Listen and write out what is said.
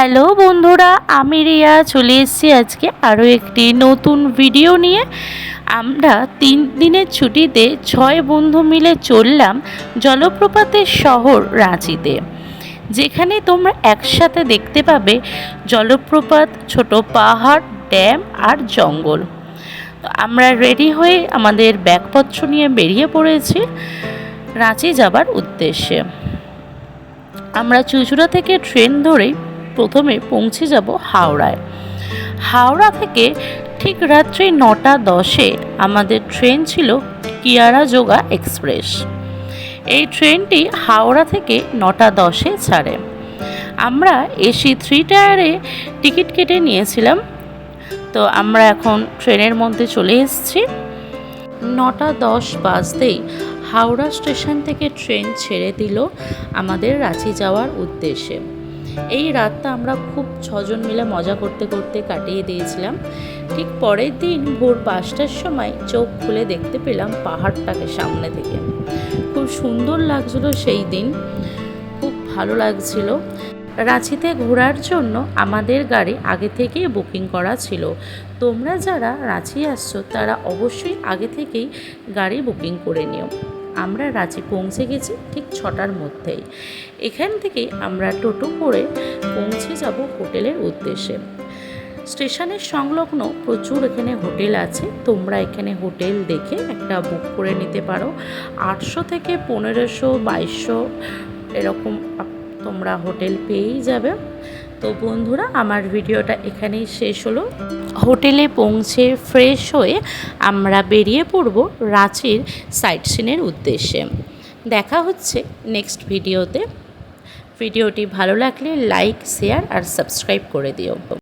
Hello বন্ধুরা, আমি রিয়া চলে এসেছি আজকে আরও একটি নতুন ভিডিও নিয়ে। আমরা 3 দিনের ছুটিতে 6 বন্ধু মিলে চললাম জলপ্রপাতের শহর রাঁচিতে, যেখানে তোমরা একসাথে দেখতে পাবে জলপ্রপাত, ছোট পাহাড়, ড্যাম আর জঙ্গল। তো আমরা রেডি হয়ে আমাদের ব্যাগপত্র নিয়ে বেরিয়ে পড়েছি রাঁচি যাবার উদ্দেশ্যে। আমরা চুঁচুড়া থেকে ট্রেন ধরেই প্রথমে পৌঁছে যাব হাওড়ায়। হাওড়া থেকে ঠিক রাত্রি 9:10 আমাদের ট্রেন ছিল কিয়ারা-যোগা এক্সপ্রেস। এই ট্রেনটি হাওড়া থেকে 9:10 ছাড়ে। আমরা এসি 3 টায়ারে টিকিট কেটে নিয়েছিলাম। তো আমরা এখন ট্রেনের মধ্যে চলে এসেছি। 9:10 বাজতেই হাওড়া স্টেশন থেকে ট্রেন ছেড়ে দিল আমাদের রাঁচি যাওয়ার উদ্দেশ্যে। এই রাতটা আমরা খুব 6 জন মিলে মজা করতে করতে কাটিয়ে দিয়েছিলাম। ঠিক পরের দিন ভোর 5টার সময় চোখ খুলে দেখতে পেলাম পাহাড়টাকে সামনে থেকে। খুব সুন্দর লাগছিল সেই দিন, খুব ভালো লাগছিল। রাঁচিতে ঘোরার জন্য আমাদের গাড়ি আগে থেকেই বুকিং করা ছিল। তোমরা যারা রাঁচি আসছো তারা অবশ্যই আগে থেকেই গাড়ি বুকিং করে নিও। আমরা রাঁচি পৌঁছে গেছি ঠিক 6টার মধ্যেই। এখান থেকে আমরা টোটো করে পৌঁছে যাব হোটেলের উদ্দেশ্যে। স্টেশনের সংলগ্ন প্রচুর এখানে হোটেল আছে, তোমরা এখানে হোটেল দেখে একটা বুক করে নিতে পারো। 800 থেকে 1500, 2200 এরকম তোমরা হোটেল পেয়েই যাবে। তো বন্ধুরা, আমার ভিডিওটা এখানেই শেষ হলো। হোটেলে পৌঁছে ফ্রেশ হয়ে আমরা বেরিয়ে পড়ব রাঁচির সাইট সিনের উদ্দেশ্যে। দেখা হচ্ছে নেক্সট ভিডিওতে। ভিডিওটি ভালো লাগলে লাইক, শেয়ার আর সাবস্ক্রাইব করে দিও।